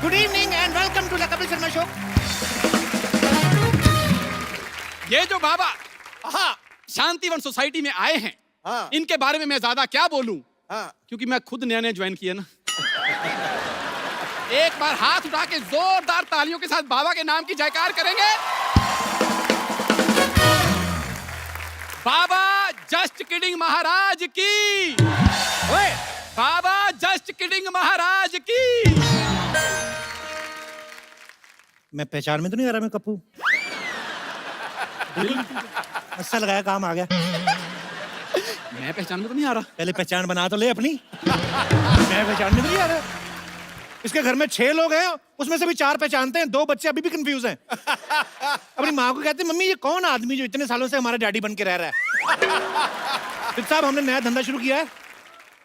Good evening and welcome to the Kapil Sharma show. ये जो बाबा Shantivan society में आए हैं, इनके बारे में मैं ज्यादा क्या बोलूं, क्योंकि मैं खुद नया नया ज्वाइन किया ना। एक बार हाथ उठा के जोरदार तालियों के साथ बाबा के नाम की जयकार करेंगे। बाबा जस्ट किडिंग महाराज की। ओए, बाबा जस्ट किडिंग महाराज की। मैं पहचान में तो नहीं आ रहा मैं कप्पू? अच्छा लगाया, काम आ गया। मैं पहचान में तो नहीं आ रहा। पहले पहचान बना तो ले अपनी। मैं पहचान में तो नहीं आ रहा। इसके घर में 6 लोग हैं, उसमें से भी 4 पहचानते हैं, 2 बच्चे अभी भी कंफ्यूज हैं। अपनी माँ को कहते हैं, मम्मी ये कौन आदमी जो इतने सालों से हमारा डैडी बन के रह रहा है? फिर साहब हमने नया धंधा शुरू किया है,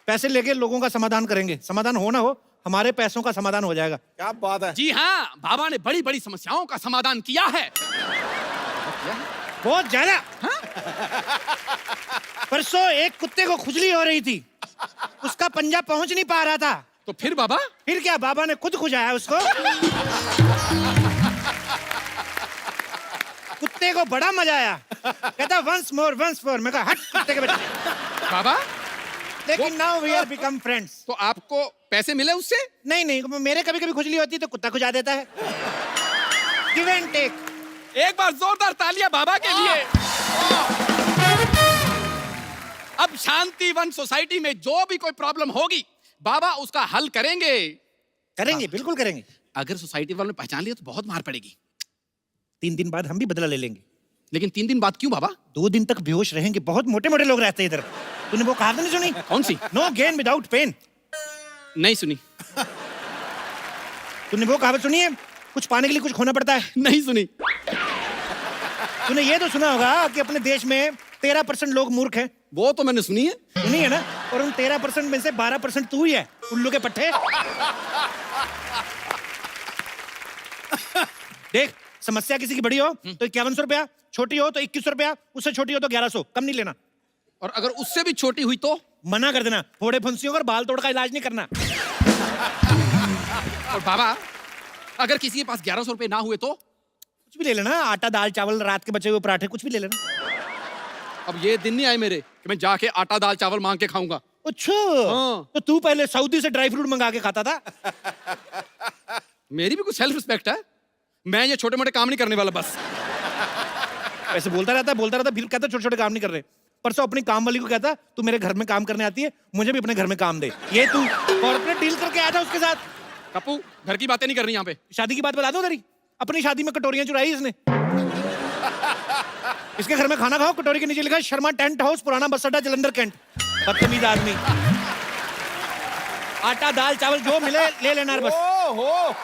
पैसे लेके लोगों का समाधान करेंगे। समाधान हो ना हो, हमारे पैसों का समाधान हो जाएगा। क्या बात है। जी हाँ, बाबा ने बड़ी बड़ी समस्याओं का समाधान किया है। बहुत ज्यादा। परसों एक कुत्ते को खुजली हो रही थी, उसका पंजा पहुंच नहीं पा रहा था। तो फिर बाबा? फिर क्या, बाबा ने खुद खुजाया उसको। कुत्ते को बड़ा मजा आया, कहता वंस मोर वंस मोर। मैं कहा हट कुत्ते के बच्चे। बाबा लेकिन now we are become friends. तो आपको पैसे मिले उससे? नहीं नहीं, मेरे कभी कभी खुजली होती है तो कुत्ता खुजा देता है। Give and take. एक बार जोरदार तालियां बाबा के लिए। अब शांतिवन सोसाइटी में जो भी कोई प्रॉब्लम होगी, बाबा उसका हल करेंगे। करेंगे, बिल्कुल करेंगे। अगर सोसाइटी वालों ने पहचान लिया तो बहुत मार पड़ेगी। 3 दिन बाद हम भी बदला ले लेंगे। लेकिन 3 दिन बाद क्यों बाबा? 2 दिन तक बेहोश रहेंगे, बहुत मोटे मोटे लोग रहते हैं इधर। तूने वो कहावत नहीं सुनी? कौन सी? No gain without pain. नहीं सुनी। तूने वो कहावत सुनी है, कुछ पाने के लिए कुछ खोना पड़ता है? नहीं सुनी। तूने ये तो सुना होगा कि अपने देश में 13% लोग मूर्ख हैं। वो तो मैंने सुनी है। सुनी है ना? और उन 13% में से 12% तू ही है, उल्लू के पट्टे। देख, समस्या किसी की बड़ी हो तो 5100 रुपया, छोटी हो तो 2100 रुपया, उससे छोटी हो तो 1100, कम नहीं लेना। और अगर उससे भी छोटी हुई तो? मना कर देना, फोड़े फुंसियों और बाल तोड़ का इलाज नहीं करना। और बाबा अगर किसी के पास 1100 रुपए ना हुए तो? कुछ भी ले लेना, आटा दाल चावल, रात के बचे हुए पराठे, कुछ भी ले लेना। अब ये दिन नहीं आए मेरे कि मैं जाके आटा दाल चावल मांग के खाऊंगा। अच्छा, हाँ। तो तू पहले सऊदी से ड्राई फ्रूट मंगा के खाता था। मेरी भी कुछ सेल्फ रिस्पेक्ट है। मैं ये छोटे मोटे काम नहीं करने वाला बस। ऐसे बोलता रहता, फिर कहता छोटे छोटे काम नहीं कर रहे। परसों अपनी काम वाली को कहता, तू मेरे घर में काम करने आती है, मुझे भी अपने घर में काम दे। ये तू कॉर्पोरेट डील करके आया था उसके साथ। कप्पू घर की बातें नहीं करनी यहाँ पे। शादी की बात बता दो तेरी। अपनी शादी में कटोरियां चुराई इसने। इसके घर में खाना खाओ, कटोरी के नीचे लिखा है शर्मा टेंट हाउस, पुराना बस अड्डा, जलंधर कैंट। बदतमीज आदमी। आटा दाल चावल जो मिले ले लेना बस। ओहो,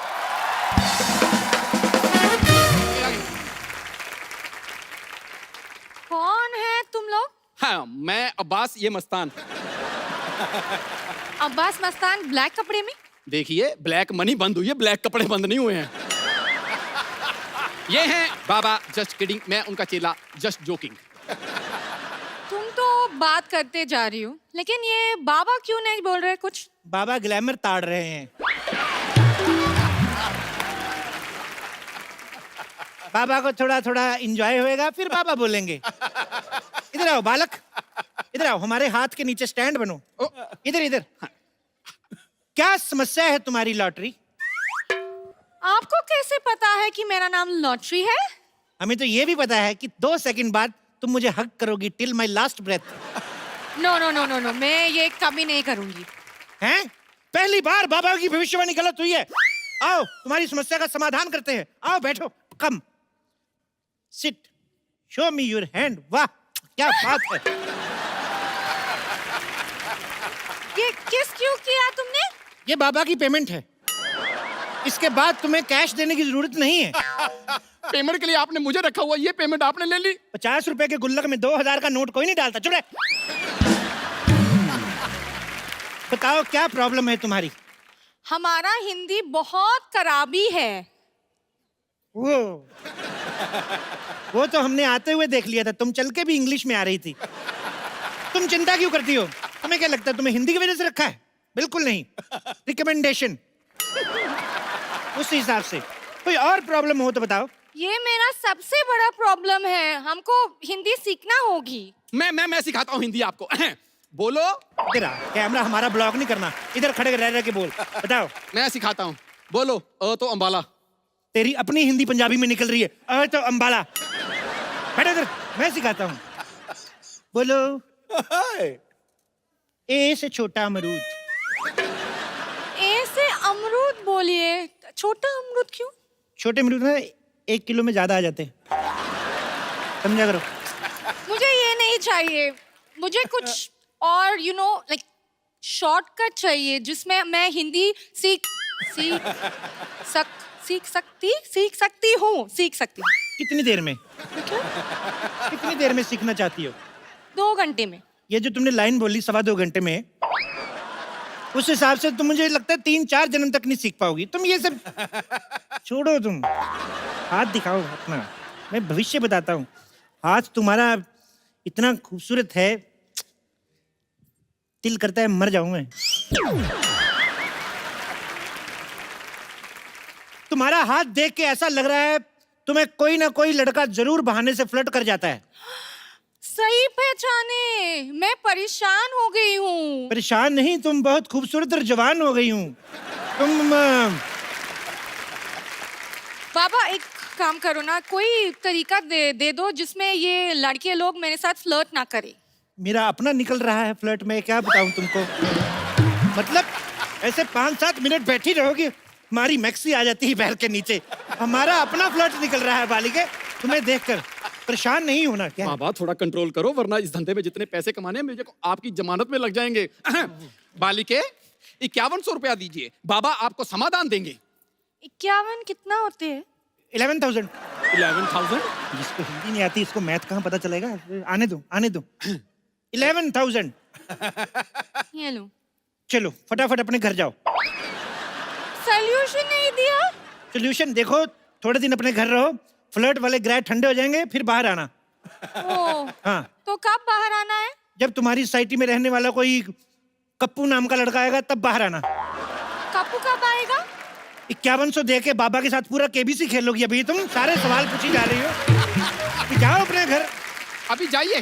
कौन है तुम लोग? हाँ, मैं अब्बास, ये मस्तान। अब्बास मस्तान ब्लैक कपड़े में? देखिए, ब्लैक मनी बंद हुई है, ब्लैक कपड़े बंद नहीं हुए हैं। ये हैं बाबा जस्ट किडिंग, मैं उनका चेला जस्ट जोकिंग। तुम तो बात करते जा रही हो, लेकिन ये बाबा क्यों नहीं बोल रहे कुछ? बाबा ग्लैमर ताड़ रहे हैं। बाबा को थोड़ा थोड़ा एंजॉय होएगा, फिर बाबा बोलेंगे। इधर आओ बालक, इधर आओ, हमारे हाथ के नीचे स्टैंड बनो। इधर इधर। क्या समस्या है तुम्हारी लॉटरी? आपको कैसे पता है कि मेरा नाम लॉटरी है? हमें तो ये भी पता है कि 2 सेकंड बाद तुम मुझे हग करोगी till my last breath. No no no no no, मैं ये कभी नहीं करूंगी। हैं? पहली बार बाबा की भविष्यवाणी गलत हुई है। आओ तुम्हारी समस्या का समाधान करते हैं। आओ बैठो, come sit, show me your hand. वाह क्या बात है। ये किस क्यों किया तुमने? ये बाबा की पेमेंट है, इसके बाद तुम्हें कैश देने की जरूरत नहीं है। पेमेंट के लिए आपने मुझे रखा हुआ, ये पेमेंट आपने ले ली। 50 रुपए के गुल्लक में 2000 का नोट कोई नहीं डालता। चुप रहे। बताओ क्या प्रॉब्लम है तुम्हारी? हमारा हिंदी बहुत खराबी है। वो तो हमने आते हुए देख लिया था, तुम चल के भी इंग्लिश में आ रही थी। तुम चिंता क्यों करती हो? तुम्हें क्या लगता है तुम्हें हिंदी की वजह से रखा है? बिल्कुल नहीं, रिकमेंडेशन। उस हिसाब से। कोई और प्रॉब्लम हो तो बताओ। ये मेरा सबसे बड़ा प्रॉब्लम है, हमको हिंदी सीखना होगी। मैं सिखाता हूँ हिंदी आपको। बोलो। तेरा कैमरा हमारा ब्लॉक नहीं करना, इधर खड़े रह के बोल। बताओ। मैं सिखाता हूँ, बोलो। तो अंबाला। तेरी अपनी हिंदी पंजाबी में निकल रही है। तो अंबाला। बैठो इधर, मैं सिखाता हूँ। बोलो। ए से छोटा अमरूद। ए से अमरूद बोलिए। छोटा अमरूद क्यों? छोटे अमरूद ना 1 किलो में ज्यादा आ जाते हैं, समझा करो। मुझे ये नहीं चाहिए, मुझे कुछ और लाइक शॉर्टकट चाहिए जिसमें मैं हिंदी सीख सकती हूँ। कितनी देर में? कितनी देर में सीखना चाहती हो? 2 घंटे में। ये जो तुमने लाइन बोली 2.25 घंटे में, उस हिसाब से तो मुझे लगता है 3-4 जन्म तक नहीं सीख पाओगी तुम। ये सब छोड़ो, तुम हाथ दिखाओ अपना, मैं भविष्य बताता हूँ। हाथ तुम्हारा इतना खूबसूरत है, दिल करता है मर जाऊं मैं। तुम्हारा हाथ देख के ऐसा लग रहा है तुम्हें कोई ना कोई लड़का जरूर बहाने से फ्लर्ट कर जाता है। सही पहचाने, मैं परेशान हो गई हूँ। परेशान नहीं, तुम बहुत खूबसूरत और जवान हो गई हूँ तुम। बाबा एक काम करो ना, कोई तरीका दे दो जिसमें ये लड़के लोग मेरे साथ फ्लर्ट ना करें। मेरा अपना निकल रहा है फ्लर्ट में, क्या बताऊं तुमको। मतलब ऐसे 5-7 मिनट बैठी रहोगी, हमारी मैक्सी आ जाती है पैर के नीचे। हमारा अपना फ्लर्ट निकल रहा है बालिके, तुम्हें देखकर। परेशान नहीं होना क्या? बाबा थोड़ा कंट्रोल करो, वरना इस धंधे में जितने पैसे कमाने हैं मुझे आपकी जमानत में लग जाएंगे। बालिके 5100 रुपया दीजिए, बाबा आपको समाधान देंगे। 51 कितना होते हैं? 11,000। 11,000? जिसको हिंदी नहीं आती इसको मैथ कहाँ पता चलेगा। आने दो 11,000। ये लो। चलो फटाफट अपने घर जाओ। सॉल्यूशन नहीं दिया? सोल्यूशन देखो, थोड़े दिन अपने घर रहो, फ्लर्ट वाले ग्रह ठंडे हो जाएंगे, फिर बाहर आना। हाँ। तो कब बाहर आना है? जब तुम्हारी सोसाइटी में रहने वाला कोई कप्पू नाम का लड़का आएगा तब बाहर आना। कप्पू कब आएगा? 5100 दे के बाबा के साथ पूरा केबीसी खेलोगी। अभी तुम सारे सवाल पूछी जा रही हो। जाओ अपने घर। अभी जाइए,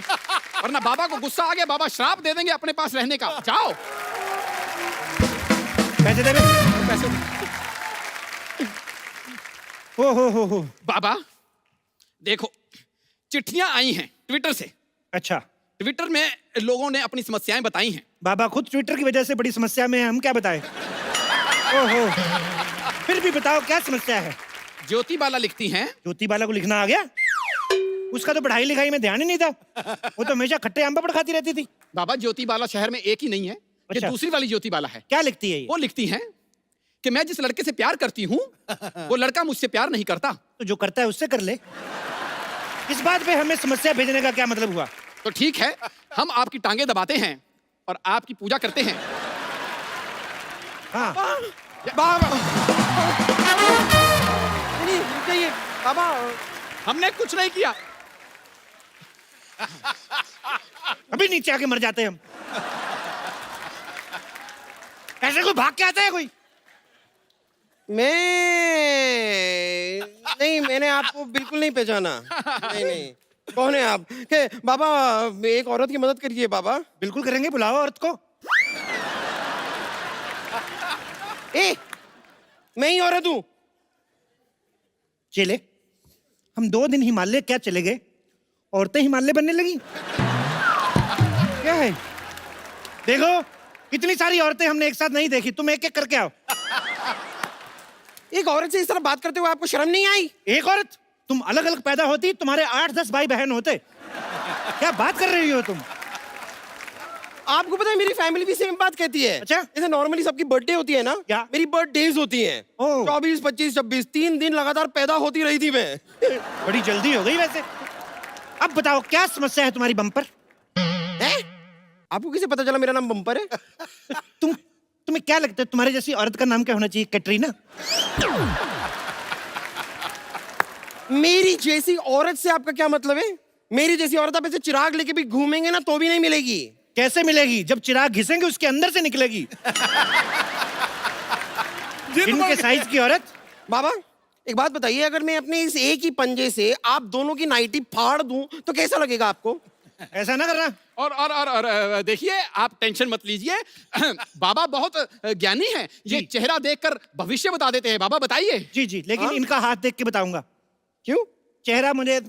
वरना बाबा को गुस्सा आ गया, बाबा श्राप दे देंगे अपने पास रहने का। जाओ। पैसे दे। पैसे। हो। बाबा देखो, चिट्ठियां आई हैं ट्विटर से। अच्छा। ट्विटर में लोगों ने अपनी समस्याएं बताई हैं। बाबा खुद ट्विटर की वजह से बड़ी समस्या में है, हम क्या बताएं। ओहो, फिर भी बताओ क्या समस्या है। ज्योति बाला लिखती हैं। ज्योति बाला को लिखना आ गया? उसका तो पढ़ाई लिखाई में ध्यान ही नहीं था, वो तो हमेशा खट्टे आम पापड़ खाती रहती थी। बाबा ज्योति बाला शहर में एक ही नहीं है, ये अच्छा। दूसरी वाली ज्योति बाला है। क्या लिखती है ये? वो लिखती हैं कि मैं जिस लड़के से प्यार करती हूँ वो लड़का मुझसे प्यार नहीं करता। तो जो करता है उससे कर ले। इस बात पे हमें समस्या भेजने का क्या मतलब हुआ? तो ठीक है, हम आपकी टांगे दबाते हैं और आपकी पूजा करते हैं। हाँ। बाबा हमने कुछ नहीं किया। अभी नीचे आके मर जाते हैं हम। ऐसे कोई भाग के आता है कोई? नहीं, मैंने आपको बिल्कुल नहीं पहचाना। नहीं, कौन है आप? के बाबा एक औरत की मदद करिए बाबा। बिल्कुल करेंगे, बुलाओ औरत को। मैं ही औरत हूँ। चले, हम 2 दिन हिमालय क्या चले गए, औरतें हिमालय बनने लगी। क्या है? देखो इतनी सारी औरतें हमने एक साथ नहीं देखी, तुम एक एक करके आओ। एक औरत से इस तरह बात करते हुए आपको शर्म नहीं आई? एक औरत? तुम अलग अलग पैदा होती तुम्हारे 8-10 भाई बहन होते। क्या बात कर रही हो तुम? आपको पता है मेरी फैमिली भी सेम बात कहती है। अच्छा? जैसे नॉर्मली सबकी बर्थडे होती है ना, क्या? मेरी बर्थडेज होती हैं। 24, 25, 26 3 दिन लगातार पैदा होती रही थी मैं। बड़ी जल्दी हो गई वैसे। अब बताओ क्या समस्या है तुम्हारी बम्पर? आपको कैसे पता चला मेरा नाम बम्पर है? तुम्हें क्या लगता है तुम्हारे जैसी औरत का नाम क्या होना चाहिए? कैटरीना? मेरी जैसी औरत से आपका क्या मतलब है? मेरी जैसी औरत आप ऐसे चिराग लेके भी घूमेंगे ना तो भी नहीं मिलेगी। कैसे मिलेगी? जब चिराग घिसेंगे उसके अंदर से निकलेगी। इनके साइज की औरत बाबा एक बात बताइए, अगर मैं अपने इस एक ही पंजे से आप दोनों की नाइटी फाड़ दूं तो कैसा लगेगा आपको? ऐसा ना करना। और देखिए, आप टेंशन मत लीजिए। बाबा बहुत ज्ञानी हैं, ये जी। चेहरा देखकर भविष्य बता देते हैं। बाबा बताइए। जी जी, लेकिन हाँ? इनका हाथ देख के बताऊंगा। क्यों? चेहरा मुझे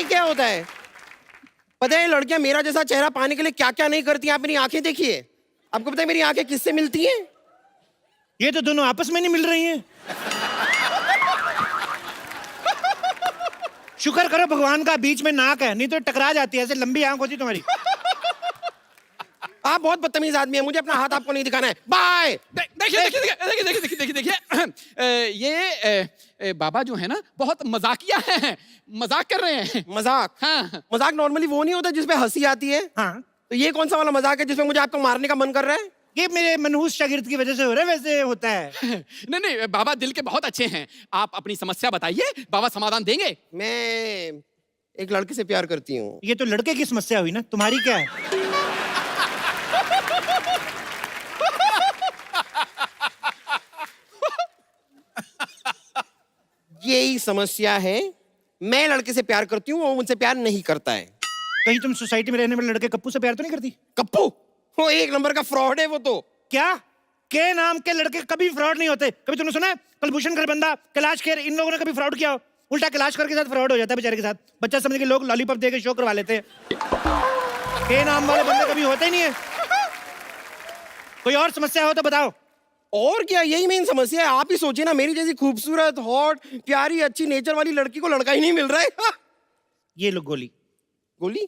क्या होता है? पता है लड़कियां मेरा जैसा चेहरा पाने के लिए क्या क्या नहीं करती? आप मेरी आंखें देखिए। आपको पता है मेरी आंखें किससे मिलती हैं? ये तो दोनों आपस में नहीं मिल रही हैं। शुक्र करो भगवान का बीच में नाक है, नहीं तो टकरा जाती है। ऐसे लंबी आंख होती तुम्हारी। आप बहुत बदतमीज आदमी है, मुझे अपना हाथ आपको नहीं दिखाना है। बाय। देखिए देखिए देखिए देखिए देखिए देखिए, ये बाबा जो है ना, बहुत मजाकिया हैं, मजाक कर रहे हैं। मजाक? हाँ। मजाक नॉर्मली वो नहीं होता जिसपे हंसी आती है? हाँ, तो ये कौन सा वाला मजाक है जिसमें मुझे आपको मारने का मन कर रहा है? ये मेरे मनहूस शागिर्द की वजह से हो रहा है, वैसे होता है। नहीं नहीं, बाबा दिल के बहुत अच्छे हैं। आप अपनी समस्या बताइए, बाबा समाधान देंगे। मैं एक लड़के से प्यार करती हूँ। ये तो लड़के की समस्या हुई ना, तुम्हारी क्या है? यही समस्या है, मैं लड़के से प्यार करती हूँ, वो मुझसे प्यार नहीं करता है। कहीं तुम सोसाइटी में रहने वाले लड़के कप्पू से प्यार तो नहीं करती? कप्पू वो एक नंबर का फ्रॉड है वो तो। क्या? के नाम के लड़के कभी फ्रॉड नहीं होते। कभी तुमने सुना है कुलभूषण खरबंदा, कैलाश खेर, इन लोगों ने कभी फ्रॉड किया हो? उल्टा कैलाश खेर के साथ फ्रॉड हो जाता है बेचारे के साथ। बच्चा समझ के लोग लॉलीपॉप दे के शो करवा लेते हैं। के नाम वाले बंदे कभी होते ही नहीं है। कोई और समस्या हो तो बताओ। और क्या, यही मेन समस्या है। आप ही सोचिए ना, मेरी जैसी खूबसूरत, हॉट, प्यारी, अच्छी नेचर वाली लड़की को लड़का ही नहीं मिल रहा है। ये लो गोली। गोली?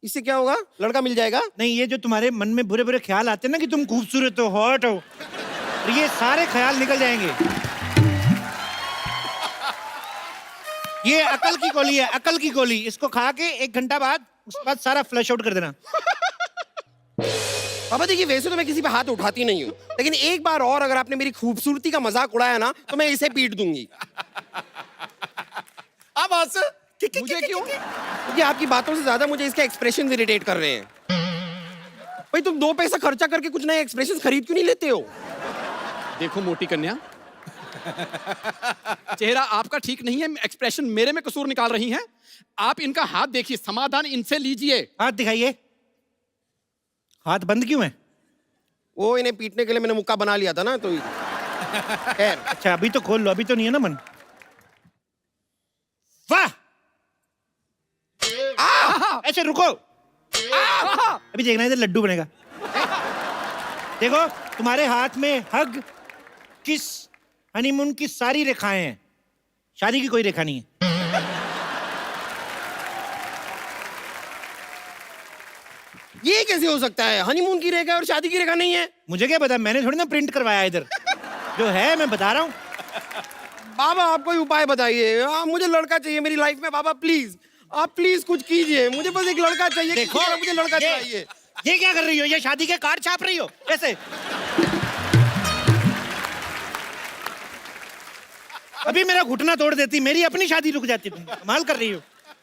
इससे क्या होगा? लड़का मिल जाएगा? नहीं, ये जो तुम्हारे मन में बुरे बुरे ख्याल आते हैं ना कि तुम खूबसूरत हो, हॉट हो, और ये सारे ख्याल निकल जाएंगे। ये अकल की गोली है, अकल की गोली। इसको खा के 1 घंटा बाद, उसके बाद सारा फ्लश आउट कर देना। बाबा देखिए, वैसे तो मैं किसी पे हाथ उठाती नहीं हूँ, लेकिन एक बार और अगर आपने मेरी खूबसूरती का मजाक उड़ाया ना तो मैं इसे पीट दूंगी। अब हंस। मुझे क्यों? क्योंकि आपकी बातों से ज्यादा मुझे इसके एक्सप्रेशन इरिटेट कर रहे हैं। भाई तुम 2 पैसा खर्चा करके कुछ नए एक्सप्रेशन खरीद क्यों नहीं लेते हो? देखो मोटी कन्या, चेहरा आपका ठीक नहीं है, एक्सप्रेशन मेरे में कसूर निकाल रही हैं। आप इनका हाथ देखिए, समाधान इनसे लीजिए। हाथ दिखाइए। हाथ बंद क्यों है? वो इन्हें पीटने के लिए मैंने मुक्का बना लिया था ना, तो खैर। अच्छा, अभी तो खोल लो, अभी तो नहीं है ना मन। वाह! ऐसे रुको। अभी देखना, इधर लड्डू बनेगा। देखो, तुम्हारे हाथ में हग, किस, हनीमून की सारी रेखाएं हैं। शादी की कोई रेखा नहीं है। ये कैसे हो सकता है? हनीमून की रेखा और शादी की रेखा नहीं है? मुझे क्या पता, मैंने थोड़ी ना प्रिंट करवाया इधर। जो है मैं बता रहा हूँ। बाबा आप कोई उपाय बताइए। मुझे लड़का चाहिए मेरी लाइफ में। बाबा प्लीज, आप प्लीज कुछ कीजिए। मुझे बस एक लड़का चाहिए। देखो, किसी तरह मुझे लड़का ये- चाहिए। ये क्या कर रही हो? ये शादी के कार्ड छाप रही हो ऐसे? अभी मेरा घुटना तोड़ देती, मेरी अपनी शादी रुक जाती। तुम कमाल कर रही हो।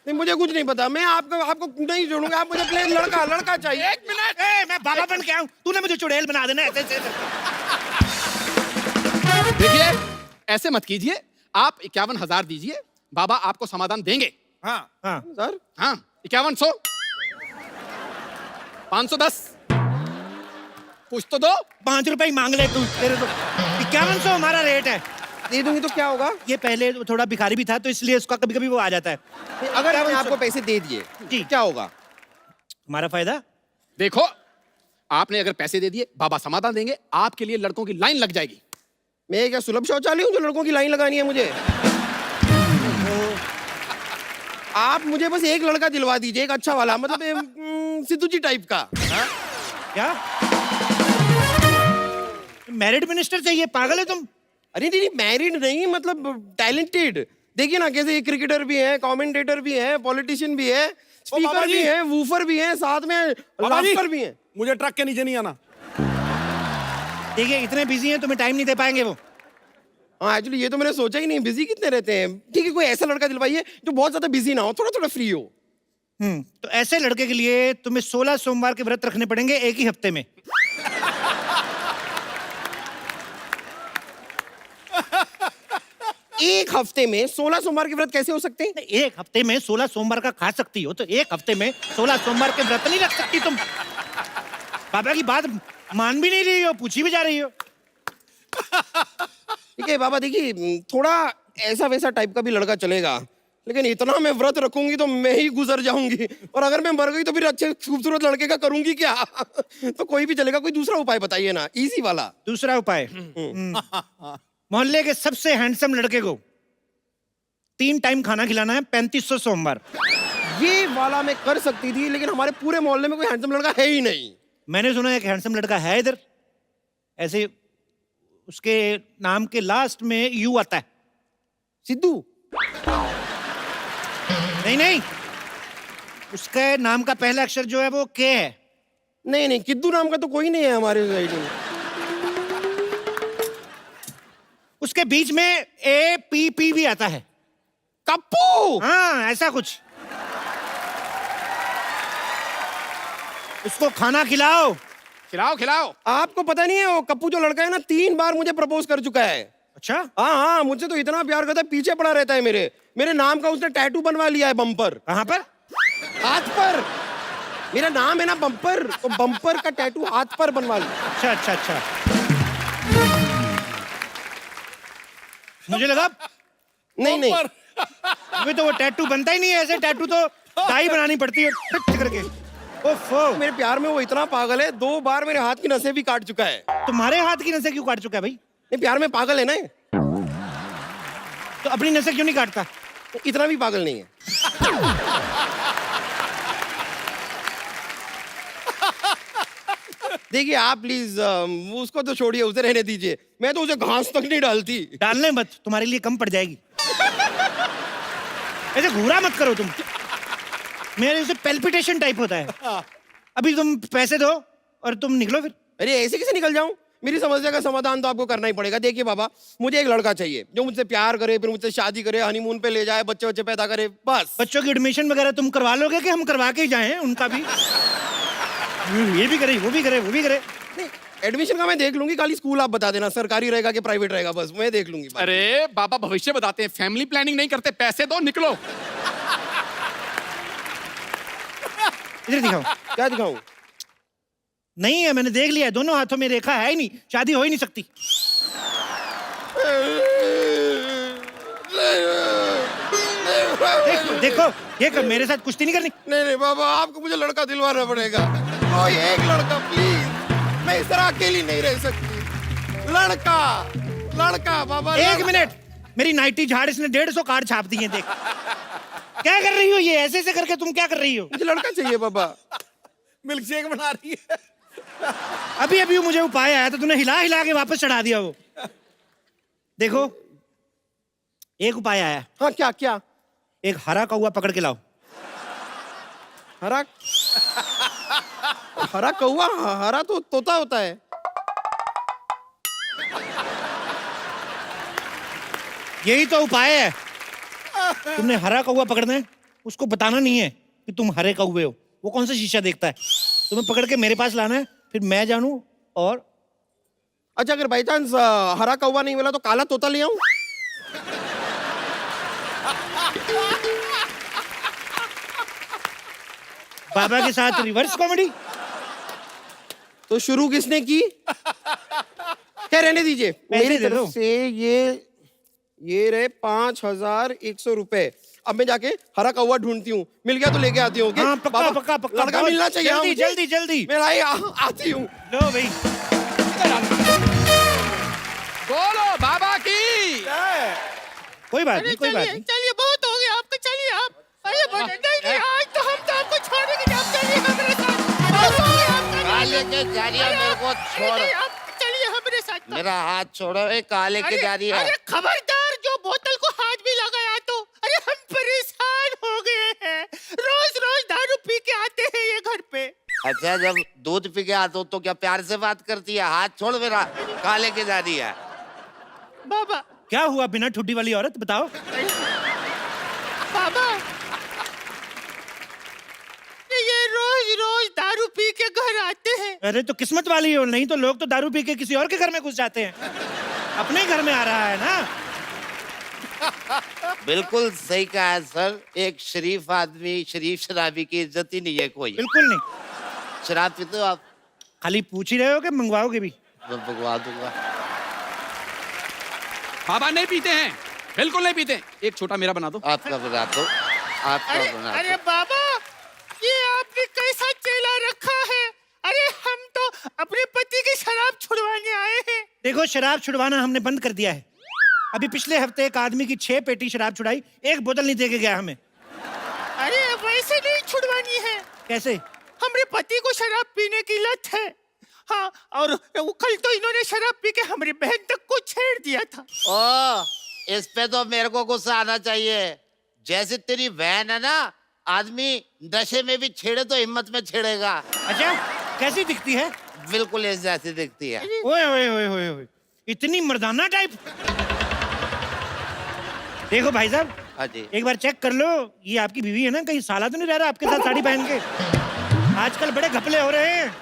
नहीं मुझे कुछ नहीं पता, मैं आपको नहीं छोड़ूंगा। आप मुझे प्लीज लड़का चाहिए। 1 मिनट। मैं बाबा बन के आऊं, तूने मुझे चुड़ैल बना देना ऐसे ऐसे। देखिए, ऐसे मत कीजिए। आप 51,000 दीजिए, बाबा आपको समाधान देंगे। हाँ हाँ, सर हाँ, 5100, 510, कुछ तो दो। 5 रुपए ही मांग ले तू। तेरे तो 5100 हमारा रेट है। दे दूंगी तो क्या होगा? ये पहले थोड़ा भिखारी भी था, तो इसलिए उसका कभी कभी वो आ जाता है। अगर मैंने आपको पैसे दे दिए जी। क्या होगा? हमारा फायदा। देखो, आपने अगर पैसे दे दिए, बाबा समाधान देंगे, आपके लिए लड़कों की लाइन लग जाएगी। मैं क्या सुलभ शौचालय हूँ जो लड़कों की लाइन लगानी है मुझे? आप मुझे बस एक लड़का दिलवा दीजिए, एक अच्छा वाला, मतलब सिद्धू जी टाइप का। क्या मैरिड मिनिस्टर चाहिए? पागल है तुम? अरे नहीं, मैरिड नहीं, मतलब टैलेंटेड। देखिए ना कैसे क्रिकेटर भी है, कमेंटेटर भी है, पॉलिटिशियन भी है, बाबा स्पीकर जी। भी है, वूफर भी है, साथ में बाबा जी, लाफ्टर भी है। मुझे ट्रक के नीचे नहीं आना। देखिए, इतने बिजी हैं, तुम्हें टाइम नहीं दे पाएंगे वो। हाँ एक्चुअली ये तो मैंने सोचा ही नहीं, बिजी कितने रहते हैं। ठीक है, कोई ऐसा लड़का दिलवाइए जो बहुत ज्यादा बिजी ना हो, थोड़ा थोड़ा फ्री हो। तो ऐसे लड़के के लिए तुम्हें 16 सोमवार के व्रत रखने पड़ेंगे एक ही हफ्ते में। एक हफ्ते में 16 सोमवार के व्रत कैसे हो सकते हैं? एक हफ्ते में 16 सोमवार का खा सकती हो, तो एक हफ्ते में 16 सोमवार के व्रत नहीं रख सकती तुम? बाबा की बात मान भी नहीं रही हो, पूछी भी जा रही हो। ठीक है बाबा, देखिए थोड़ा ऐसा वैसा टाइप का भी लड़का चलेगा, लेकिन इतना मैं व्रत रखूंगी तो मैं ही गुजर जाऊंगी, और अगर मैं मर गई तो फिर अच्छे खूबसूरत लड़के का करूंगी क्या? तो कोई भी चलेगा, कोई दूसरा उपाय बताइए ना, इजी वाला। दूसरा उपाय, मोहल्ले के सबसे हैंडसम लड़के को 3 टाइम खाना खिलाना है, 3500 सोमवार। ये वाला मैं कर सकती थी, लेकिन हमारे पूरे मोहल्ले में कोई हैंडसम लड़का है ही नहीं। मैंने सुना एक हैंडसम लड़का है इधर, ऐसे उसके नाम के लास्ट में यू आता है। सिद्धू? नहीं नहीं, उसके नाम का पहला अक्षर जो है वो के है। नहीं नहीं, किद्दू नाम का तो कोई नहीं है हमारे सोसाइटी में। उसके बीच में ए पी पी भी आता है। कप्पू? हाँ, ऐसा कुछ। उसको खाना खिलाओ। खिलाओ खिलाओ। आपको पता नहीं है, वो कप्पू जो लड़का है ना 3 बार मुझे प्रपोज कर चुका है। अच्छा? हाँ हाँ, मुझसे तो इतना प्यार करता है, पीछे पड़ा रहता है मेरे नाम का उसने टैटू बनवा लिया है बम्पर। कहाँ पर? हाथ पर। मेरा नाम है ना बम्पर, तो बम्पर का टैटू हाथ पर बनवा लिया। अच्छा अच्छा अच्छा, मुझे लगा नहीं नहीं, अभी तो वो टैटू बनता ही नहीं है, ऐसे टैटू तो डाई बनानी पड़ती है फिट करके। ओफो, मेरे प्यार में वो इतना पागल है, 2 बार मेरे हाथ की नसें भी काट चुका है। तुम्हारे हाथ की नसें क्यों काट चुका है भाई? नहीं, प्यार में पागल है ना, तो अपनी नसें क्यों नहीं काटता? इतना भी पागल नहीं है। देखिए आप प्लीज उसको तो छोड़िए, उसे रहने दीजिए, मैं तो उसे घास तक नहीं डालती। डालने मत, तुम्हारे लिए कम पड़ जाएगी। ऐसे घूरा मत करो तुम, मेरे उसे पेल्पिटेशन टाइप होता है। अभी तुम पैसे दो और तुम निकलो फिर। अरे ऐसे कैसे निकल जाऊं? मेरी समस्या का समाधान तो आपको करना ही पड़ेगा। देखिए बाबा, मुझे एक लड़का चाहिए जो मुझसे प्यार करे, फिर मुझसे शादी करे, हनीमून पे ले जाए, बच्चे बच्चे पैदा करे, बस। बच्चों की एडमिशन वगैरह तुम करवा लोगे कि हम करवा के ही जाएं उनका भी? ये भी करे, वो भी करे, वो भी करे। नहीं, एडमिशन का मैं देख लूंगी, खाली स्कूल आप बता देना सरकारी रहेगा कि प्राइवेट रहेगा, बस मैं देख लूंगी। अरे बाबा भविष्य बताते हैं, फैमिली प्लानिंग नहीं करते, पैसे दो निकलो। इधर दिखाओ। क्या दिखाऊं? नहीं है, मैंने देख लिया है, दोनों हाथों में रेखा है ही नहीं, शादी हो ही नहीं सकती। देखो देखो, ये कर, मेरे साथ कुश्ती नहीं करनी। नहीं नहीं बाबा, आपको मुझे लड़का दिलवाना पड़ेगा, कोई एक लड़का प्लीज, मैं इस तरह अकेली नहीं रह सकती। लड़का लड़का बाबा। एक मिनट, मेरी नाइटी झाड़ इसने 150 कार्ड छाप दिए, देख। क्या कर रही हो ये? ऐसे ऐसे करके तुम क्या कर रही हो? मुझे लड़का चाहिए बाबा। मिल्क शेक बना रही है। अभी अभी मुझे उपाय आया तो तूने हिला हिला के वापस चढ़ा दिया वो। देखो, एक उपाय आया। हाँ क्या क्या? एक हरा कौवा पकड़ के लाओ। हरा? हरा कौवा? हरा तो तोता होता है। यही तो उपाय है। तुमने हरा कौवा पकड़ना है, उसको बताना नहीं है कि तुम हरे कौवे हो। वो कौन सा शीशा देखता है? तुम्हें पकड़ के मेरे पास लाना है, फिर मैं जानूं। और अच्छा, अगर बाई चांस हरा कौवा नहीं मिला तो काला तोता ले आऊं? बाबा के साथ रिवर्स कॉमेडी। तो शुरू किसने की? क्या रहने दीजिए, मेरी दे दो। तरफ से ये रहे 5100 रुपए। अब मैं जाके हरा कौवा ढूंढती हूँ, मिल गया तो लेके आती हूँ। हाँ, पक्का बाबा, पक्का पक्का। लड़का मिलना चाहिए। हाँ, जल्दी मुझे। जल्दी जल्दी। मैं आती हूँ। लो भाई। बोलो बाबा की। कोई बात नहीं, कोई बात नहीं। चलिए बहुत हो गया आपका, चलिए आप। अरे नहीं आज तो हम तो आपको छोड़ेंगे नहीं, आप चलिए मेरे साथ। बहुत हो गया आपका। काले के जारिया मेरे को छोड़। नहीं, आप चलिए हमारे साथ। मेरा हाथ छोड़ो, ए काले के जारिया। अरे खबरदार, जो बोतल को हाथ भी लगाया तो। अरे हम परेशान हो गए हैं, रोज रोज दारू पी के आते हैं ये घर पे। अच्छा, जब दूध पी के आते हो तो क्या प्यार से बात करती है? हाथ छोड़ मेरा, काले के जारिया। बाबा क्या हुआ बिना ठुड्डी वाली औरत, बताओ। बाबा, ये रोज रोज दारू पी के घर आते हैं। अरे तो किस्मत वाली हो, नहीं तो लोग तो दारू पी के किसी और के घर में घुस जाते हैं। अपने घर में आ रहा है ना। बिल्कुल सही कहा है सर। एक शरीफ आदमी शरीफ शराबी की इज्जत ही नहीं है कोई। बिल्कुल नहीं। शराब पीते हो आप? खाली पूछ ही रहे हो कि मंगवाओगे भी? मैं भगवा दूंगा। बाबा नहीं पीते हैं, बिल्कुल नहीं पीते। एक छोटा मेरा बना दो। आपका बना दो, आपका अरे बना अरे दो। बाबा, ये आपने कैसा चेला रखा है? अरे हम तो अपने पति की शराब छुड़वाने आए हैं। देखो, शराब छुड़वाना हमने बंद कर दिया है। अभी पिछले हफ्ते एक आदमी की 6 पेटी शराब छुड़ाई, एक बोतल नहीं दे के गया हमें। अरे वैसे नहीं छुड़वानी है। कैसे? हमारे पति को शराब पीने की लत है। हाँ, और वो कल तो इन्होंने शराब पी के हमारी बहन तक को छेड़ दिया था। ओ, इस पे तो मेरे को गुस्सा आना चाहिए। जैसे तेरी बहन है ना, आदमी नशे में भी छेड़े तो हिम्मत में छेड़ेगा। अच्छा, कैसी दिखती है? बिल्कुल इस जैसी दिखती है। ओए ओए ओए ओए ओए, इतनी मर्दाना टाइप। देखो भाई साहब, हाँ जी। एक बार चेक कर लो, ये आपकी बीवी है ना? कहीं साला तो नहीं रह रहा आपके साथ साड़ी पहन के? आजकल बड़े घपले हो रहे हैं।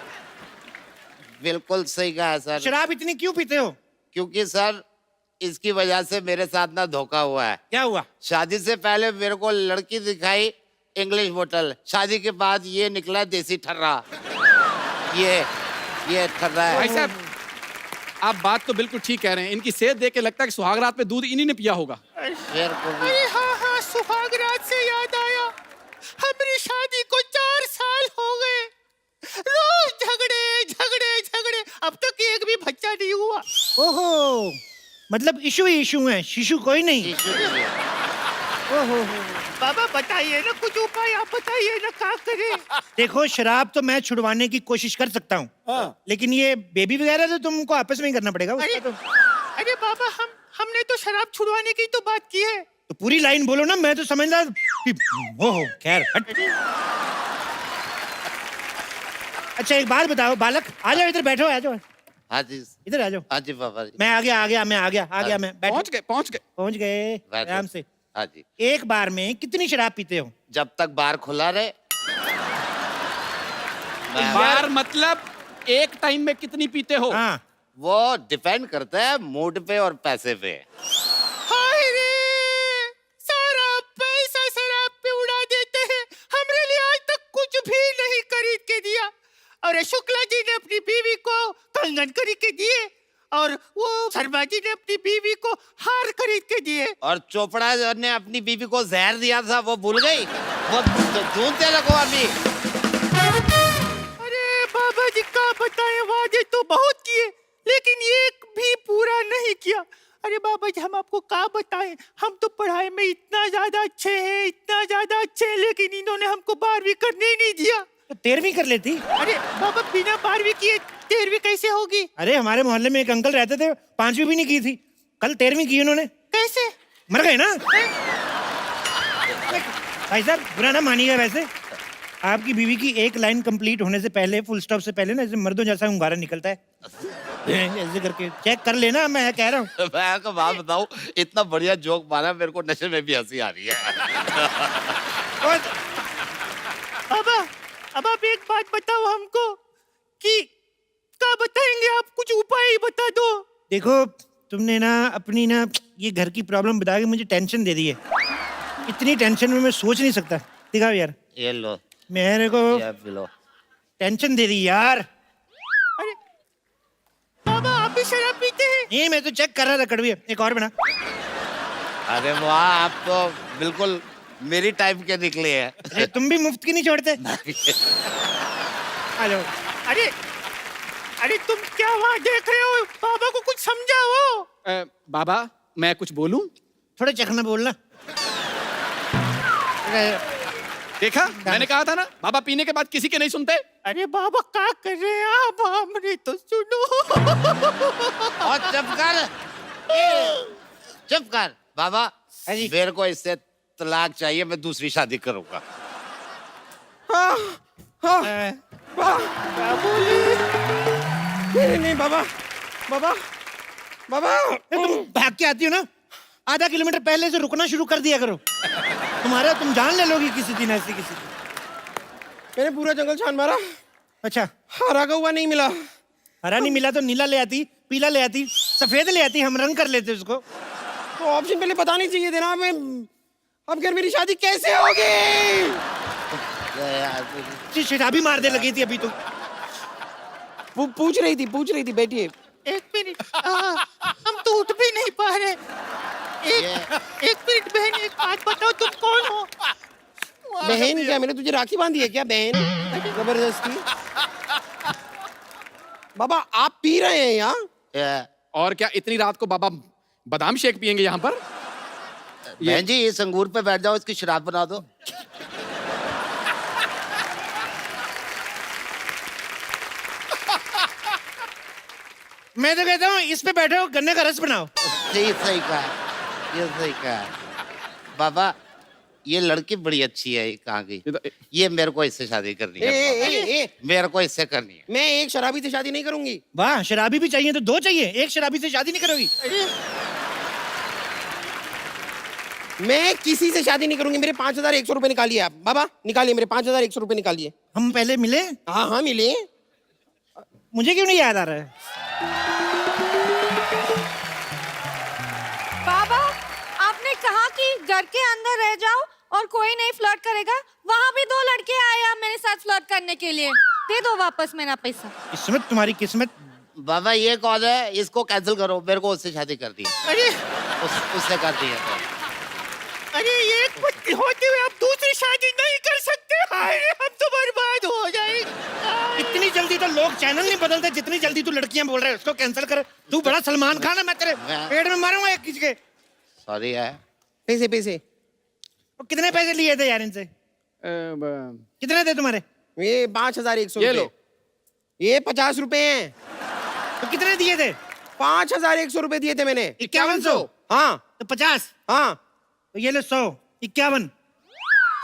बिल्कुल सही कहा है सर। शराब इतनी क्यों पीते हो? क्योंकि सर इसकी वजह से मेरे साथ ना धोखा हुआ है। क्या हुआ? शादी से पहले मेरे को लड़की दिखाई इंग्लिश बोतल, शादी के बाद ये निकला देसी ठर्रा। ये ठर्रा भाई है। साहब, आप बात तो बिल्कुल ठीक कह रहे हैं। इनकी सेहत देख के लगता है कि सुहाग रात में दूध इन्हीं ने पिया होगा। बिल्कुल। अरे हाँ हाँ, सुहाग रात से याद आया, हमारी शादी को 4 साल हो गए। रोज झगड़े झगड़े झगड़े, अब तक एक भी बच्चा नहीं हुआ। ओहो, मतलब इशू ही इशू है, शिशु कोई नहीं। ओहो, बाबा बताइए ना, कुछ उपाय आप बताइए ना, क्या करें? देखो, शराब तो मैं छुड़वाने की कोशिश कर सकता हूँ, लेकिन ये बेबी वगैरह तो तुमको आपस में ही करना पड़ेगा। अरे उसका तो अरे बाबा, हमने तो शराब छुड़वाने की तो बात की है। तो पूरी लाइन बोलो ना, मैं तो समझ रहा। ओहो, खैर हट। अच्छा, एक बात बताओ बालक, आ जाओ इधर, बैठो, आ जाओ, हाँ जी। इधर आ जाओ। हाँ जी पापा जी। मैं आ गया, मैं बैठो। पहुंच गए। पहुंच गए, बैठो। आराम से। हाँ जी। एक बार में कितनी शराब पीते हो? जब तक बार खुला रहे। बार मतलब एक टाइम में कितनी पीते हो? हाँ, वो डिपेंड करता है मूड पे और पैसे पे। हाय रे, सारा पैसा शराब पे उड़ा देते हैं। हमरे लिए आज तक कुछ भी नहीं खरीद के दिया। और शुक्ला जी ने अपनी बीवी को कंगन खरीद के दिए, और वो शर्मा जी ने अपनी बीवी को हार खरीद के दिए। और चोपड़ा ने अपनी बीवी को जहर दिया था, वो भूल गई? वो ढूंढते रखो अभी। अरे बाबा जी, का बताएं, वादे तो बहुत किए लेकिन एक भी पूरा नहीं किया। अरे बाबा जी, हम आपको क्या बताएं, हम तो पढ़ाई में इतना ज्यादा अच्छे हैं, इतना ज्यादा अच्छे हैं, लेकिन इन्होंने हमको 12वीं करने ही नहीं दिया। तो 13वीं कर लेती। अरे बाबा, बिना 12वीं किए 13वीं कैसे होगी? अरे हमारे मोहल्ले में एक अंकल रहते थे, 5वीं भी नहीं की थी, कल 13वीं की उन्होंने। कैसे? मर गए ना। भाई साहब, बुरा ना मानिएगा, वैसे आपकी बीवी की एक लाइन कंप्लीट होने से पहले, फुल स्टॉप से पहले ना, ऐसे मर्दों जैसा hunगारा निकलता है, ऐसे करके चेक कर लेना, मैं कह रहा हूँ। मैं आपको बात बताऊं, इतना बढ़िया जोक मारा, मेरे को नशे में भी हंसी आ रही है। बाबा, अब आप एक बात बताओ हमको कि क्या बताएंगे आप? कुछ उपाय ही बता दो। देखो, तुमने ना अपनी ना ये घर की प्रॉब्लम बता के मुझे टेंशन दे दी है। इतनी टेंशन में मैं सोच नहीं सकता। दिखाओ यार, ये लो, मेरे को ये पी लो। टेंशन दे दी यार। अरे बाबा, आप भी शराब पीते हैं? नहीं, मैं तो चेक कर रहा था, कड़वी है। एक और बना। अरे वाह, आप तो बिल्कुल मेरी टाइप के निकले हैं। अरे तुम भी मुफ्त की नहीं छोड़ते। आ जाओ। अरे अरे, तुम क्या वहाँ देख रहे हो? बाबा को कुछ समझाओ। बाबा, मैं कुछ बोलूं? थोड़ा चखना बोलना। देखा, मैंने कहा था ना, बाबा पीने के बाद किसी के नहीं सुनते। अरे बाबा, क्या कर रहे हैं आप? हमने तो सुनो। और चुप कर, चुप कर बाबा। मेरे को इससे तलाक चाहिए, मैं दूसरी शादी करूंगा। नहीं बाबा, बाबा, बाबा। तुम भाग के आती हो ना, आधा किलोमीटर पहले से रुकना शुरू कर दिया करो। तुम जान ले लोगी किसी दिन ऐसी किसी दिन। मैंने पूरा जंगल छान मारा, अच्छा, हरा का हुआ नहीं मिला। हरा नहीं मिला तो नीला ले आती, पीला ले आती, सफेद ले आती, हम रंग कर लेते उसको। तो ऑप्शन पहले बतानी चाहिए थे ना। मैं अब फिर मेरी शादी कैसे होगी? शराबी मार दे लगी थी अभी तो। पूछ रही थी बैठिए। एक मिनट, हम तो उठ भी नहीं पा रहे। एक मिनट बहन, एक बात बताओ, तुम कौन हो? बहन क्या, मैंने तुझे राखी बांधी है क्या बहन? जबरदस्ती। बाबा आप पी रहे हैं यहाँ? और क्या इतनी रात को बाबा बादाम शेक पियेंगे यहाँ पर? बहन जी इस अंगूर पे बैठ जाओ, इसकी शराब बना दो। मैं तो कहता हूँ इस पे बैठो, गन्ने का रस बनाओ। सही कहा, ये सही कहा। बाबा ये लड़की बड़ी अच्छी है, कहाँ गई? ये मेरे को इससे शादी करनी है। मेरे को इससे करनी है। मैं एक शराबी से शादी नहीं करूंगी। वाह, शराबी भी चाहिए तो दो चाहिए, एक शराबी से शादी नहीं करोगी? मैं किसी से शादी नहीं करूंगी। मेरे 5,100 रुपए निकालिए आप। बाबा निकालिए, मेरे 5,100 रुपए निकालिए। हम पहले मिले? हाँ मिले। मुझे क्यों नहीं याद आ रहा है? बाबा, आपने कहा कि घर के अंदर रह जाओ और कोई नहीं फ्लर्ट करेगा। वहाँ भी 2 लड़के आए हैं मेरे साथ फ्लर्ट करने के लिए। दे दो वापस मेरा पैसा। किस्मत, तुम्हारी किस्मत। बाबा ये कौन है? इसको कैंसिल करो, मेरे को उससे शादी कर दी है। अरे उससे कर दी है। अरे, एक पत्नी होते हुए आप दूसरी शादी नहीं कर सकते। हाय रे, हम तो बर्बाद हो जाएंगे। इतनी जल्दी तो लोग चैनल नहीं बदलते जितनी जल्दी तू लड़कियां बोल रहे है उसको कैंसिल कर। तू बड़ा सलमान खान है, मैं तेरे पेट में मारूंगा एक खींच के। सॉरी है। पैसे तो कितने पैसे लिए थे यार इनसे? कितने थे तुम्हारे? ये 5,100 ये रुपए। लो। ये 50 रुपए हैं। तो कितने दिए थे? 5,100 रुपए दिए थे मैंने। 5100? हाँ तो 50? हाँ। तो ये ले 100, 51,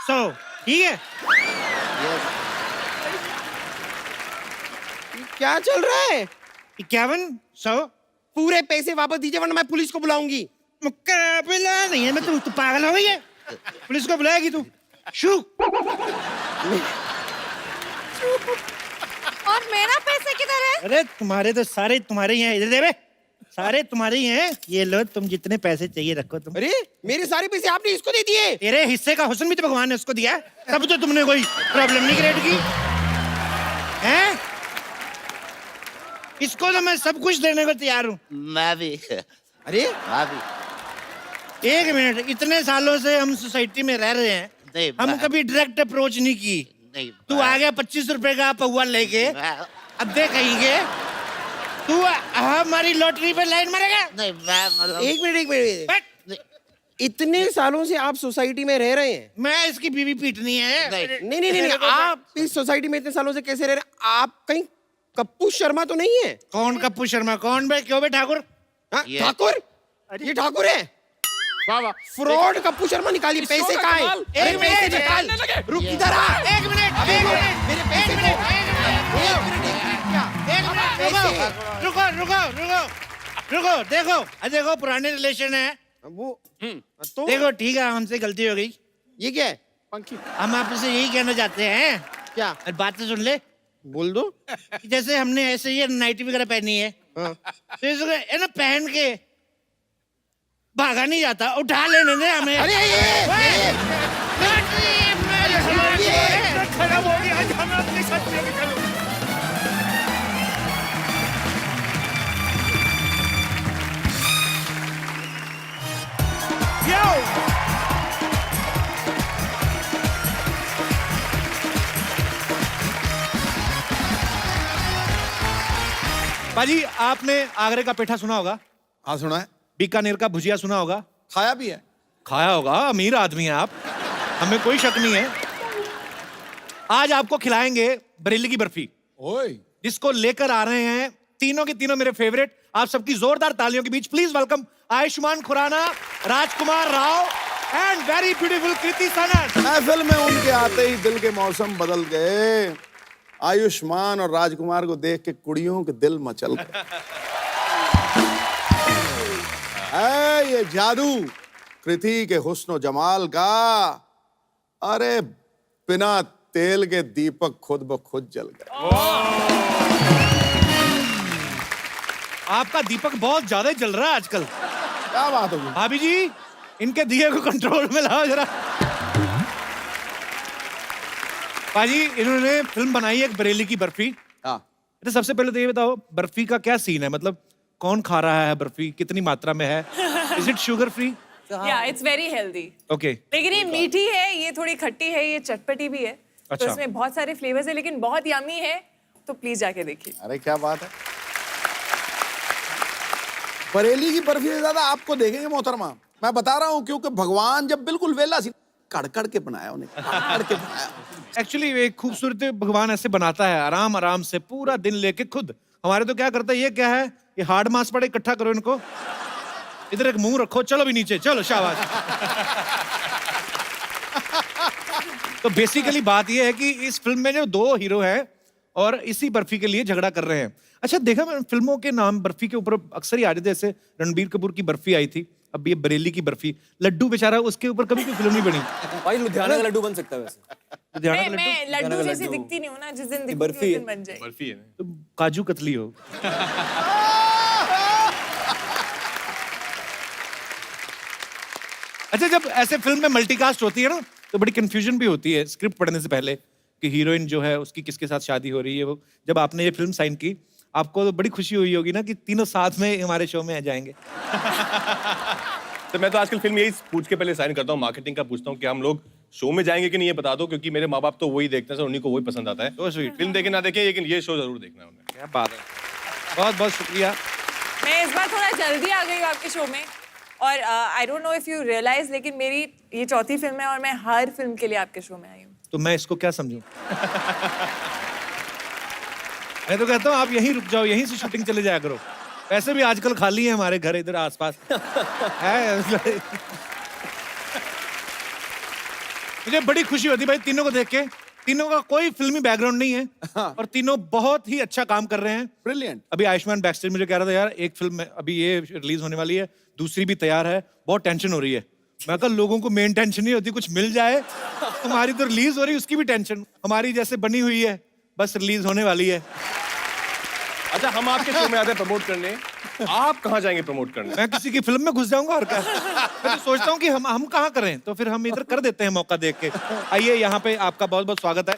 100, ठीक है? क्या चल रहा है? 51, 100। पूरे पैसे वापस दीजिए वरना मैं पुलिस को बुलाऊंगी। मुकाबला नहीं है। मैं तू पागल हो गई है? पुलिस को बुलाएगी तू? शू। और मेरा पैसे किधर है? अरे तुम्हारे तो सारे तुम्हारे ही हैं। इधर दे बे, सारे तुम्हारे ही हैं। ये लो, तुम जितने पैसे चाहिए रखो तुम। अरे मेरे सारे पैसे आपने इसको दे दिए? तेरे हिस्से का हुस्न भी तो भगवान ने उसको दिया है, तब तो तुमने कोई प्रॉब्लम नहीं क्रिएट की हैं? इसको तो मैं सब कुछ देने को तैयार हूँ। मैं भी। अरे मैं भी। एक मिनट, इतने सालों से हम सोसाइटी में रह रहे हैं, नहीं, हम मैं- कभी डायरेक्ट अप्रोच नहीं की। नहीं, तू मैं- आ गया 25 रुपए का पौवा लेके, मैं- अब दे कहेंगे तू हमारी लॉटरी पे लाइन मारेगा? नहीं, मैं मतलब एक मिनट। बट इतने सालों से आप सोसाइटी में रह रहे हैं? मैं इसकी बीवी पीटनी है। नहीं। नहीं आप इस सोसाइटी में इतने सालों से कैसे रह रहे हैं? आप कहीं कप्पू शर्मा तो नहीं है? कौन कप्पू शर्मा? कौन बे? क्यों बे ठाकुर? हाँ, ये- ठाकुर? ये ठाकुर है? बाबा फ्रॉड कप्पू शर्मा निकालिए। इसको पैसे का कहाँ कमाल। हैं? एक मिनट, पैसे निकाल। निकालने लगे। रुक इधर आ। एक मिनट, एक मिनट, मेरे पैसे एक दो। मिनट, एक मिनट, एक मिनट, रुको। देखो पुराने रिलेशन है। वो तो देखो ठीक है, हमसे गलती हो गई। ये क्या है? पंखी हम आपसे यही कहना चाहते हैं, क्या? और बात तो सुन ले। बोल दो। जैसे हमने ऐसे ये नाइटी वगैरह पहनी है, हाँ। तो इसको है ना पहन के भागा नहीं जाता, उठा लेने दे हमें। अरे खराब हो गया, आज हमें अपने साथ लेके चलो। बाजी, आपने आगरे का पेठा सुना होगा, हाँ सुना है, बीकानेर का भुजिया सुना होगा, खाया भी है। खाया होगा। अमीर आदमी हैं आप, हमें कोई शक नहीं है। आज आपको खिलाएंगे बरेली की बर्फी, ओए जिसको लेकर आ रहे हैं तीनों के तीनों मेरे फेवरेट। आप सबकी जोरदार तालियों के बीच please welcome Ayushmann Khurrana, Rajkummar Rao and very beautiful Kriti Sanon. महफिल में उनके आते ही दिल के मौसम बदल गए। आयुष्मान और राजकुमार को देख के कुड़ियों के दिल मचल गए। है ये जादू कृति के हुस्न जमाल का। अरे बिना तेल के दीपक खुद ब खुद जल गए। आपका दीपक बहुत ज्यादा ही जल रहा है आजकल। क्या बात होगी? भाभी जी, इनके दिए को कंट्रोल में लाओ जरा। पाजी, इन्होंने फिल्म बनाई है एक बरेली की बर्फी। हाँ। तो सबसे पहले तो ये बताओ, बर्फी का क्या सीन है? मतलब कौन खा रहा है बर्फी, कितनी मात्रा में है? Is it sugar free? या इट्स वेरी हेल्दी। ओके। लेकिन ये मीठी है, ये थोड़ी खट्टी है, ये चटपटी भी है। अच्छा। तो इसमें बहुत सारे फ्लेवर्स है, लेकिन बहुत यमी है। तो प्लीज जाके देखिए। अरे क्या बात है। बरेली की बर्फी से ज्यादा आपको देखेंगे मोहतरमा। मैं बता रहा हूँ, क्योंकि भगवान जब बिल्कुल वेला सी कड़ के बनाया उन्हें, कड़ के बनाया। एक्चुअली एक खूबसूरत भगवान ऐसे बनाता है, आराम आराम से पूरा दिन लेके खुद। हमारे तो क्या करता है, ये क्या है, ये हार्ड मास पड़े, इकट्ठा करो इनको, इधर एक मुंह रखो, चलो भी नीचे, चलो शाबाश। तो बेसिकली बात ये है कि इस फिल्म में जो दो हीरो हैं और इसी बर्फी के लिए झगड़ा कर रहे हैं। अच्छा, देखा मैंने फिल्मों के नाम बर्फी के ऊपर अक्सर ही आ रहे थे, जैसे रणबीर कपूर की बर्फी आई थी, अब ये बरेली की बर्फी। लड्डू बेचारा, उसके ऊपर कभी कोई फिल्म नहीं बनी। भाई लुधियाना का लड्डू बन सकता है वैसे। लुधियाना का मैं लड्डू लड्डू जैसी दिखती नहीं हूँ ना, जिस दिन दिखूंगी उस बर्फी है। दिन बन जाएगी। बर्फी है। तो काजू कतली हो। अच्छा, जब ऐसे फिल्म में मल्टीकास्ट होती है ना, तो बड़ी कंफ्यूजन भी होती है स्क्रिप्ट पढ़ने से पहले कि हीरोइन जो है उसकी किसके साथ शादी हो रही है। वो जब आपने ये फिल्म साइन की, आपको तो बड़ी खुशी हुई होगी ना कि तीनों साथ में हमारे शो में आ जाएंगे। तो मैं तो आजकल फिल्म यही पूछ के पहले साइन करता हूँ, मार्केटिंग का पूछता हूँ कि हम लोग शो में जाएंगे कि नहीं, ये बता दो, क्योंकि मेरे माँ बाप तो वही देखते हैं सर, उन्हीं को वही पसंद आता है। So sweet. फिल्म देखे ना देखे, लेकिन ये शो जरूर देखना है उन्हें। क्या बात है, बहुत बहुत शुक्रिया। मैं इस बार थोड़ा जल्दी आ गई हूँ आपके शो में, और I don't know if you realise, लेकिन मेरी ये चौथी फिल्म है और मैं हर फिल्म के लिए आपके शो में आई हूँ। तो मैं इसको क्या समझूं? मैं तो कहता हूँ आप यहीं रुक जाओ, यहीं से शूटिंग चले जाया करो। वैसे भी आजकल खाली है हमारे घर इधर आसपास है। मुझे बड़ी खुशी होती भाई तीनों को देख के। तीनों का कोई फिल्मी बैकग्राउंड नहीं है और तीनों बहुत ही अच्छा काम कर रहे हैं। ब्रिलियंट। अभी आयुष्मान बैकस्टेज मुझे कह रहा था, यार एक फिल्म में अभी ये रिलीज होने वाली है, दूसरी भी तैयार है, बहुत टेंशन हो रही है। मैं कहा लोगों को मेन टेंशन नहीं होती, कुछ मिल जाए। तुम्हारी तो रिलीज हो रही है, उसकी भी टेंशन। हमारी जैसे बनी हुई है, बस रिलीज होने वाली है। अच्छा, हम आपके शो में आते हैं प्रमोट करने, आप कहाँ जाएंगे प्रमोट करने? मैं किसी की फिल्म में घुस जाऊंगा और क्या। मैं तो सोचता हूँ कि हम कहाँ करें, तो फिर हम इधर कर देते हैं मौका देख के। आइए, यहाँ पे आपका बहुत बहुत स्वागत है।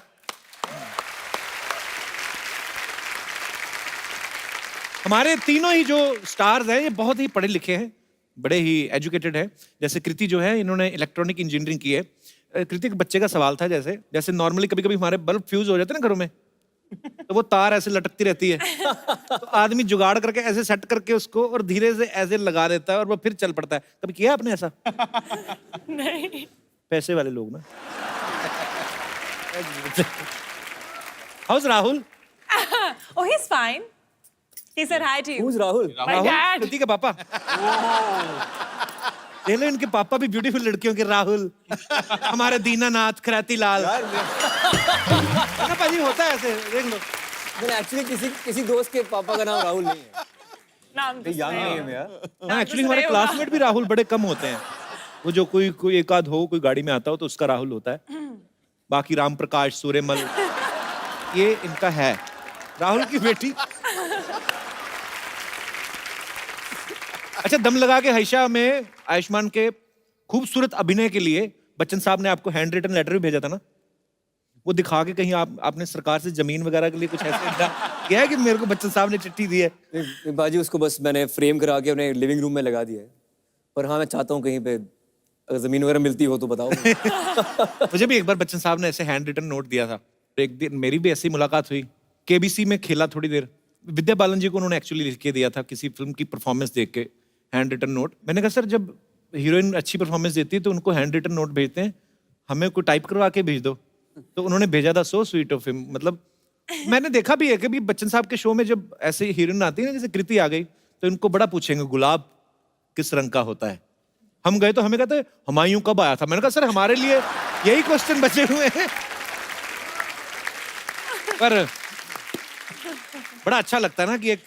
हमारे तीनों ही जो स्टार्स हैं, ये बहुत ही पढ़े लिखे हैं, बड़े ही एजुकेटेड हैं। जैसे कृति जो है, इन्होंने इलेक्ट्रॉनिक इंजीनियरिंग की है। कृति के बच्चे का सवाल था, जैसे नॉर्मली कभी कभी हमारे बल्ब फ्यूज हो जाते हैं ना घरों में, तो वो तार ऐसे लटकती रहती है, तो आदमी जुगाड़ करके ऐसे सेट करके उसको और धीरे से ऐसे लगा देता है और वो फिर चल पड़ता है। कभी किया आपने ऐसा? नहीं। पैसे वाले लोग ना। House Rahul? Oh, he's fine. He said hi to you. Who's Rahul? My Rahul dad. कृति के पापा। देख लो, इनके पापा भी ब्यूटीफुल लड़कियों के, राहुल, हमारे दीनानाथ, खराती लाल। ना पाजी, होता है ऐसे, देख लो। मैंने एक्चुअली किसी दोस्त के पापा का नाम राहुल नहीं है। नाम तो यंग सही नेम है यार। हाँ, एक्चुअली हमारे क्लासमेट भी राहुल बड़े कम होते हैं। वो जो कोई एक आध हो, कोई गाड़ी में आता हो तो उसका राहुल होता है। बाकी राम प्रकाश, सूर्यमल, ये इनका है। राहुल की बेटी। अच्छा, दम लगा के हईशा में आयुष्मान के खूबसूरत अभिनय के लिए बच्चन साहब ने आपको हैंड रिटन लेटर भी भेजा था ना? वो दिखा के कहीं आपने सरकार से जमीन वगैरह के लिए कुछ ऐसे किया है कि मेरे को बच्चन साहब ने चिट्ठी दी है? बाजी, उसको बस मैंने फ्रेम करा के अपने लिविंग रूम में लगा दिया है। पर हाँ, मैं चाहता हूँ कहीं पे अगर जमीन वगैरह मिलती हो तो बताओ। मुझे भी एक बार बच्चन साहब ने ऐसे हैंड रिटन नोट दिया था। एक दिन मेरी भी ऐसी मुलाकात हुई, केबीसी में खेला थोड़ी देर। विद्या बालन जी को उन्होंने एक्चुअली लिख के दिया था किसी फिल्म की परफॉर्मेंस देख के, हैंड रिटन नोट। मैंने कहा सर, जब हीरोइन अच्छी परफॉर्मेंस देती है तो उनको हैंड रिटन नोट भेजते हैं, हमें कोई टाइप करवा के भेज दो। तो उन्होंने भेजा था। So sweet of him. मतलब मैंने देखा भी है कि बच्चन साहब के शो में जब ऐसे हीरोइन आती है ना, जैसे कृति आ गई, तो इनको बड़ा पूछेंगे गुलाब किस रंग का होता है। हम गए तो हमें कहते हुमायूं कब आया था। मैंने कहा सर, हमारे लिए यही क्वेश्चन बचे हुए हैं। पर बड़ा अच्छा लगता है ना कि एक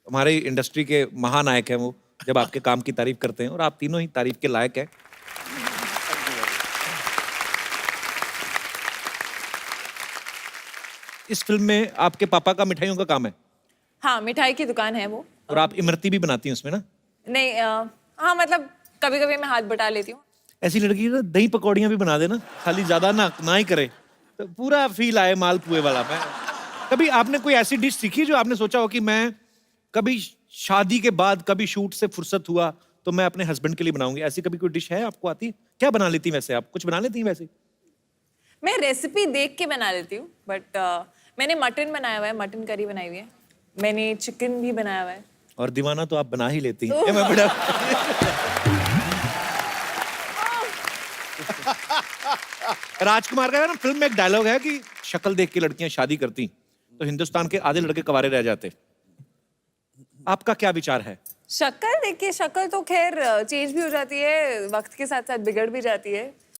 हमारी इंडस्ट्री के महानायक हैं वो, जब आपके काम की तारीफ करते हैं, और आप तीनों ही तारीफ के लायक हैं। इस फिल्म में आपके पापा का मिठाइयों का काम है? हाँ, मिठाई की दुकान है वो। और आप इमरती भी बनाती हैं उसमें ना? नहीं, हाँ मतलब कभी कभी मैं हाथ बटा लेती हूँ। ऐसी लड़की ना दही पकौड़ियाँ भी बना देना, खाली ज्यादा ना ही करे, तो पूरा फील आए मालपुए वाला। मैं कभी आपने कोई ऐसी डिश सीखी जो आपने सोचा हो कि मैं कभी शादी के बाद कभी शूट से फुर्सत हुआ तो मैं अपने हस्बैंड के लिए बनाऊंगी, ऐसी कभी कोई डिश है आपको आती? क्या बना लेती हैं वैसे आप? कुछ बना लेती हैं वैसे? मैं रेसिपी देख के बना लेती हूँ, बट मैंने मटन बनाया हुआ है, मटन करी बनाई हुई है, मैंने चिकन भी बनाया हुआ है। और दीवाना तो आप बना ही लेती हैं। मैं बड़ा राजकुमार का है ना फिल्म में एक डायलॉग है कि शक्ल देख के लड़कियां शादी करती तो हिंदुस्तान के आधे लड़के कवारे रह जाते। आपका क्या विचार है? शक्ल देखिए, शक्ल तो खैर चेंज भी हो जाती है, वक्त के साथ साथ बिगड़ भी जाती है।